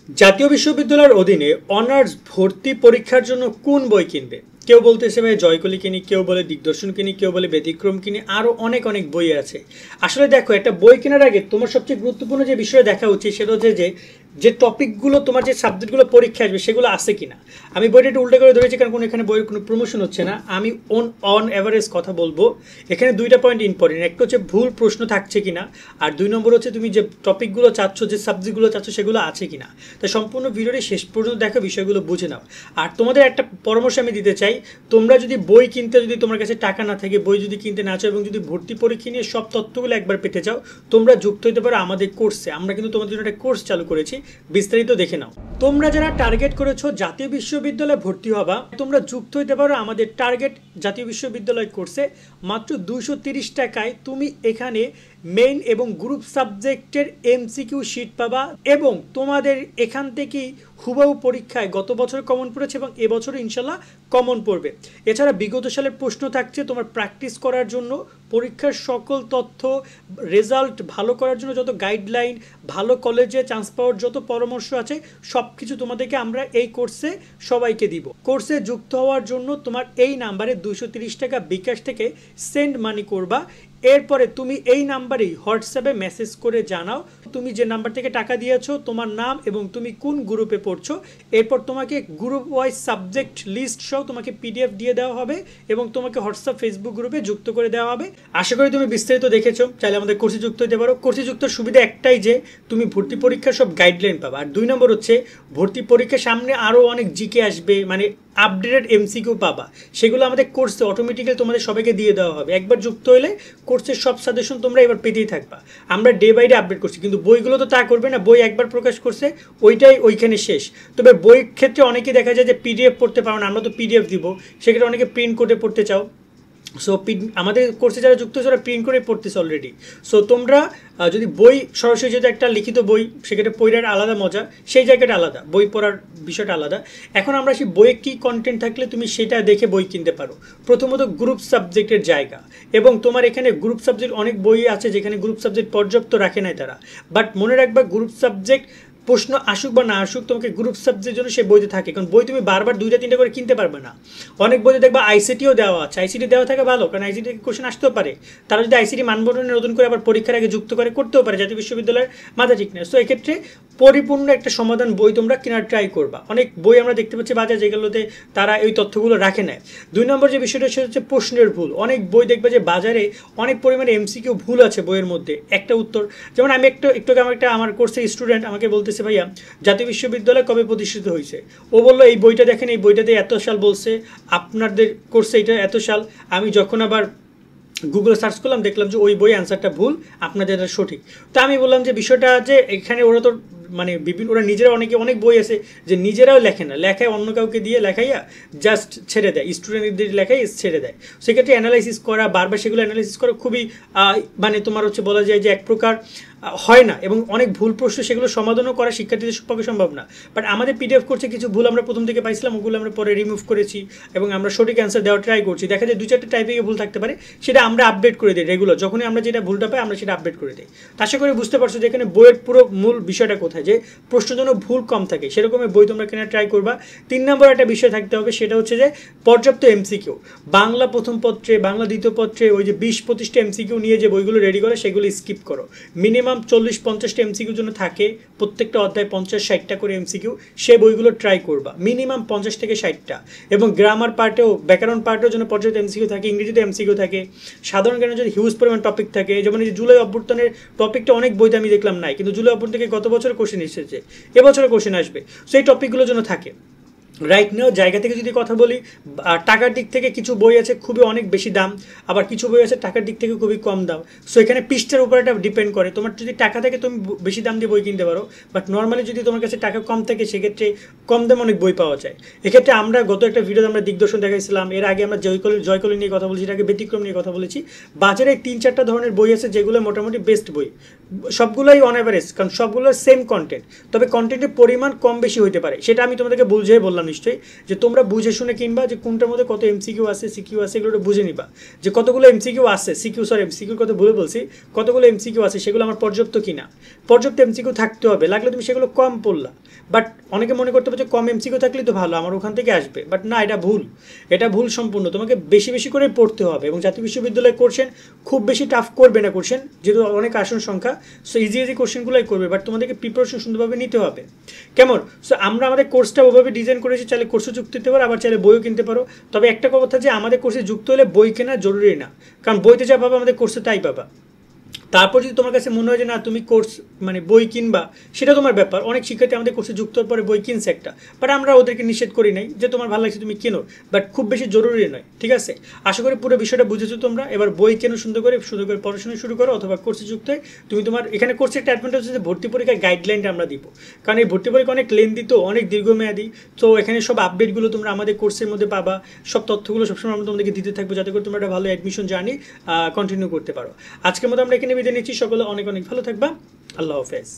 জাতীয় বিশ্ববিদ্যালয়ের অধীনে অনার্স ভর্তি পরীক্ষার জন্য কোন বই কিনবে? কেউ বলতেছে ভাই জয়কলি কিনি, কেউ বলে দিগদর্শন কিনি, কেউ বলে ব্যতিক্রম কিনি, আরও অনেক অনেক বই আছে। আসলে দেখো, একটা বই কেনার আগে তোমার সবচেয়ে গুরুত্বপূর্ণ যে বিষয় দেখা উচিত সেটা হচ্ছে যে টপিকগুলো, তোমার যে সাবজেক্টগুলো পরীক্ষা আসবে সেগুলো আছে কিনা। আমি বইটা একটু উল্টা করে ধরেছি, কারণ কোনো এখানে বইয়ের কোনো প্রমোশন হচ্ছে না। আমি অন অ্যাভারেজ কথা বলবো। এখানে দুইটা পয়েন্ট ইম্পর্টেন্ট, একটা হচ্ছে ভুল প্রশ্ন থাকছে কিনা, আর দুই নম্বর হচ্ছে তুমি যে টপিকগুলো চাচ্ছ, যে সাবজেক্টগুলো চাচ্ছ সেগুলো আছে কিনা। তাই সম্পূর্ণ ভিডিওটি শেষ পর্যন্ত দেখো, বিষয়গুলো বুঝে নাও। আর তোমাদের একটা পরামর্শ আমি দিতে চাই, তোমরা যদি বই কিনতে, যদি তোমার কাছে টাকা না থাকে, বই যদি কিনতে না চাও এবং যদি ভর্তি পরীক্ষা নিয়ে সব তথ্যগুলো একবার পেতে চাও, তোমরা যুক্ত হতে পারো আমাদের কোর্সে। আমরা কিন্তু তোমাদের জন্য একটা কোর্স চালু করেছি, বিস্তারিত দেখে নাও। তোমরা যারা টার্গেট করেছো জাতীয় বিশ্ববিদ্যালয়ে ভর্তি হবা, তোমরা যুক্ত হতে পারো আমাদের টার্গেট জাতীয় বিশ্ববিদ্যালয় কোর্সে। মাত্র 230 টাকায় তুমি এখানে মেইন এবং গ্রুপ সাবজেক্টের এমসিকিউ শিট পাবা, এবং তোমাদের এখান থেকেই হুবহু পরীক্ষায় গত বছর কমন পড়েছে এবং এবছরও ইনশাল্লাহ কমন পড়বে। এছাড়া বিগত সালের প্রশ্ন থাকছে তোমার প্র্যাকটিস করার জন্য, পরীক্ষার সকল তথ্য, রেজাল্ট ভালো করার জন্য যত গাইডলাইন, ভালো কলেজে চান্স পাওয়ার যত পরামর্শ আছে, সব কিছু তোমাদেরকে আমরা এই কোর্সে সবাইকে দিব। কোর্সে যুক্ত হওয়ার জন্য তোমার এই নাম্বারে 230 টাকা বিকাশ থেকে সেন্ড মানি করবা। এরপরে তুমি এই নাম্বারেই হোয়াটসঅ্যাপে মেসেজ করে জানাও তুমি যে নাম্বার থেকে টাকা দিয়েছো, তোমার নাম এবং তুমি কোন গ্রুপে পড়ছো। এরপর তোমাকে গ্রুপ ওয়াইজ সাবজেক্ট লিস্ট সহ তোমাকে পিডিএফ দিয়ে দেওয়া হবে এবং তোমাকে হোয়াটসঅ্যাপ ফেসবুক গ্রুপে যুক্ত করে দেওয়া হবে। আশা করি তুমি বিস্তারিত দেখেছো। চাইলে আমাদের কোর্সে যুক্ত হতে পারো। কোর্সে যুক্তর সুবিধা একটাই যে তুমি ভর্তি পরীক্ষার সব গাইডলাইন পাবা। আর দুই নম্বর হচ্ছে ভর্তি পরীক্ষার সামনে আরও অনেক জিকে আসবে, মানে আপডেটেড এমসিকিউ পাবা, সেগুলো আমাদের কোর্সে অটোমেটিক্যালি তোমাদের সবাইকে দিয়ে দেওয়া হবে। একবার যুক্ত হলে কোর্সের সব সাজেশন তোমরা এবার পেতেই থাকবা। আমরা ডে বাই ডে আপডেট করছি, কিন্তু বইগুলো তো তা করবে না। বই একবার প্রকাশ করছে, ওইটাই ওইখানে শেষ। তবে বইয়ের ক্ষেত্রে অনেকে দেখা যায় যে পিডিএফ পড়তে পারো না, আমরা তো পিডিএফ দিব, সেক্ষেত্রে অনেকে প্রিন্ট করে পড়তে চাও। সো আমাদের কোর্সে যারা যুক্ত হচ্ছে ওরা প্রিন্ট করে পড়তেছে অলরেডি। সো তোমরা যদি বই সরাসরি, যেহেতু একটা লিখিত বই, সেক্ষেত্রে পড়ার আলাদা মজা, সেই জায়গাটা আলাদা, বই পড়ার বিষয়টা আলাদা। এখন আমরা সেই বইয়ে কী কন্টেন্ট থাকলে তুমি সেটা দেখে বই কিনতে পারো। প্রথমত গ্রুপ সাবজেক্টের জায়গা, এবং তোমার এখানে গ্রুপ সাবজেক্ট অনেক বই আছে যেখানে গ্রুপ সাবজেক্ট পর্যাপ্ত রাখে নাই তারা। বাট মনে রাখবা, গ্রুপ সাবজেক্ট প্রশ্ন আসুক বা না আসুক, তোমাকে গ্রুপ সাবজেক্টের জন্য সেই বইতে থাকে, কারণ বই তুমি বারবার 2-3টা করে কিনতে পারবে না। অনেক বইতে দেখবা আইসিটিও দেওয়া আছে, আইসিটি দেওয়া থাকে ভালো, কারণ আইসিটি কোশ্চেন আসতেও পারে। তারা যদি আইসিটি মানবন্ধনে নতুন করে আবার পরীক্ষার আগে যুক্ত করে করতেও পারে, জাতীয় বিশ্ববিদ্যালয়ের মাথা ঠিক নেই। সো এক্ষেত্রে পরিপূর্ণ একটা সমাধান বই তোমরা কেনার ট্রাই করবা। অনেক বই আমরা দেখতে পাচ্ছি বাজার, যেগুলোতে তারা এই তথ্যগুলো রাখে নেয়। দুই নম্বর যে বিষয়টা সেটা হচ্ছে প্রশ্নের ভুল। অনেক বই দেখবে যে বাজারে অনেক পরিমাণে এমসিকিউ ভুল আছে বইয়ের মধ্যে, একটা উত্তর। যেমন আমি একটু আমার কোর্সের স্টুডেন্ট আমাকে বলতেছে, ভাইয়া জাতীয় বিশ্ববিদ্যালয় কবে প্রতিষ্ঠিত হয়েছে? ও বললো এই বইটা দেখেন, এই বইটাতে এত সাল বলছে, আপনাদের কোর্সে এটা এত সাল। আমি যখন আবার গুগলে সার্চ করলাম, দেখলাম যে ওই বই অ্যান্সারটা ভুল, আপনাদের সঠিক। তো আমি বললাম যে বিষয়টা যে এখানে ওরা তো মানে ওরা নিজেরা অনেক বই আছে যে নিজেরাও লেখে না, লেখায় অন্য কাউকে দিয়ে লেখাইয়া জাস্ট ছেড়ে দেয়, স্টুডেন্টদের লেখাই ছেড়ে দেয়। সেক্ষেত্রে অ্যানালাইসিস করা, বারবার সেগুলো অ্যানালাইসিস করা খুবই মানে তোমার হচ্ছে বলা যায় যে এক প্রকার হয় না, এবং অনেক ভুল প্রশ্ন সেগুলো সমাধানও করা শিক্ষার্থীদের পক্ষে সম্ভব না। বাট আমাদের পিডিএফ করছে কিছু ভুল আমরা প্রথম থেকে পাইছিলাম, ওগুলো আমরা পরে রিমুভ করেছি এবং আমরা সঠিক অ্যান্সার দেওয়ার ট্রাই করছি। দেখা যায় 2-4টা টাইপিংয়ে ভুল থাকতে পারে, সেটা আমরা আপডেট করে দিই রেগুলার। যখনই আমরা যেটা ভুলটা পাই আমরা সেটা আপডেট করে দিই। আশা করি বুঝতে পারছো যে এখানে বইয়ের পুরো মূল বিষয়টা কোথায়, যে প্রশ্ন যেন ভুল কম থাকে সেরকমের বই তোমরা কেনার ট্রাই করবা। 3 নম্বর একটা বিষয় থাকতে হবে, সেটা হচ্ছে যে পর্যাপ্ত এমসিকিউ। বাংলা প্রথম পত্রে, বাংলা দ্বিতীয় পত্রে ওই যে 20-25টা এমসিকিউ নিয়ে যে বইগুলো রেডি করে সেগুলো স্কিপ করো। মিনিমাম 40-50টা এমসিকিউর জন্য থাকে, প্রত্যেকটা অধ্যায় 50-60টা করে এমসিকিউ, সে বইগুলো ট্রাই করবা মিনিমাম 50 থেকে 60টা। এবং গ্রামার পার্টেও, ব্যাকরণ পার্টেও যেন পর্যাপ্ত এমসিকিউ থাকে, ইংরেজিতে এমসিকিউ থাকে, সাধারণ জ্ঞানের যদি হিউজ পরিমাণ টপিক থাকে। যেমন এই জুলাই অভ্যুত্থানের টপিকটা অনেক বইতে আমি দেখলাম নাই, কিন্তু জুলাই অভ্যুত্থান থেকে গত বছর কোশ্চেন এসেছে, এবছরে কোশ্চেন আসবে। সেই টপিকগুলো যেন থাকে। রাইট নাও জায়গা থেকে যদি কথা বলি, টাকার দিক থেকে কিছু বই আছে খুবই অনেক বেশি দাম, আবার কিছু বই আছে টাকার দিক থেকে খুবই কম দাম। সো এখানে পৃষ্ঠার উপর এটা ডিপেন্ড করে। তোমার যদি টাকা থাকে তুমি বেশি দাম দিয়ে বই কিনতে পারো, বাট নর্মালি যদি তোমার কাছে টাকা কম থাকে সেক্ষেত্রে কম দামে অনেক বই পাওয়া যায়। এক্ষেত্রে আমরা গত একটা ভিডিওতে আমরা দিগদর্শন দেখাইছিলাম, এর আগে আমরা জয়কলি নিয়ে কথা বলেছি, এর আগে ব্যতিক্রম নিয়ে কথা বলেছি। বাজারে 3-4টা ধরনের বই আছে যেগুলো মোটামুটি বেস্ট বই, সবগুলোই অন অ্যাভারেজ, কারণ সবগুলোর সেম কন্টেন্ট, তবে কন্টেন্টের পরিমাণ কম বেশি হতে পারে। সেটা আমি তোমাদেরকে বুঝিয়ে বললাম বললাম নিশ্চয়ই, যে তোমরা বুঝে শুনে কিনবা, যে কোনটার মধ্যে কত এমসিকিউ আছে সিকিউ আছে এগুলো বুঝে নিবা, যে কতগুলো এমসিকিউ আছে এমসিকিউর কথা ভুলে বলছি, কতগুলো এমসিকিউ আছে সেগুলো আমার পর্যাপ্ত কিনা, পর্যাপ্ত এমসিকিউ থাকতে হবে, লাগলে তুমি সেগুলো কম পড়লা। বাট অনেকে মনে করতে পারে যে কম এমসিকিউ থাকলেই তো ভালো, আমার ওখান থেকে আসবে, বাট না, এটা ভুল সম্পূর্ণ। তোমাকে বেশি বেশি করে পড়তে হবে, এবং জাতীয় বিশ্ববিদ্যালয় কোশ্চেন খুব বেশি টাফ করবে না কোশ্চেন, যেহেতু অনেক আসন সংখ্যা, সো ইজি কোশ্চেনগুলোই করবে, বাট তোমাদেরকে প্রিপারেশন সুন্দরভাবে নিতে হবে। কেমন? সো আমরা আমাদের কোর্সটা ওভাবে ডিজাইন করেছি, চাইলে কোর্সে যুক্ত দিতে পারো, আবার চাইলে বইও কিনতে পারো। তবে একটা কথা, যে আমাদের কোর্সে যুক্ত হলে বই কেনা জরুরি না, কারণ বইতে যা পাবা আমাদের কোর্সে তাই পাবা। তারপর যদি তোমার কাছে মনে হয় যে না তুমি কোর্স মানে বই কিনবা, সেটা তোমার ব্যাপার। অনেক শিক্ষার্থী আমাদের কোর্সে যুক্ত হওয়ার পরে বই কিনছে একটা, বাট আমরা ওদেরকে নিষেধ করি নাই, যে তোমার ভালো লাগছে তুমি কেনো, বাট খুব বেশি জরুরি নয়, ঠিক আছে? আশা করি পুরো বিষয়টা বুঝেছো তোমরা। এবার বই কেন সুন্দর করে পড়াশোনা শুরু করো, অথবা কোর্সে যুক্ত হয় তুমি। তোমার এখানে কোর্সের একটা অ্যাডভান্টেজ হচ্ছে যে ভর্তি পরীক্ষার গাইডলাইনটা আমরা দিব, কারণ এই ভর্তি পরীক্ষা অনেক লেন্দি, তো অনেক দীর্ঘমেয়াদী। তো এখানে সব আপডেটগুলো তোমরা আমাদের কোর্সের মধ্যে পাবা, সব তথ্যগুলো সবসময় আমরা তোমাদেরকে দিতে থাকবো, যাতে করে তোমরা একটা ভালো অ্যাডমিশন জার্নি কন্টিনিউ করতে পারো। আজকের মতো আমরা এখানে বিদায় নিচ্ছি, সকলে অনেক অনেক ভালো থাকবা। আল্লাহ হাফেজ।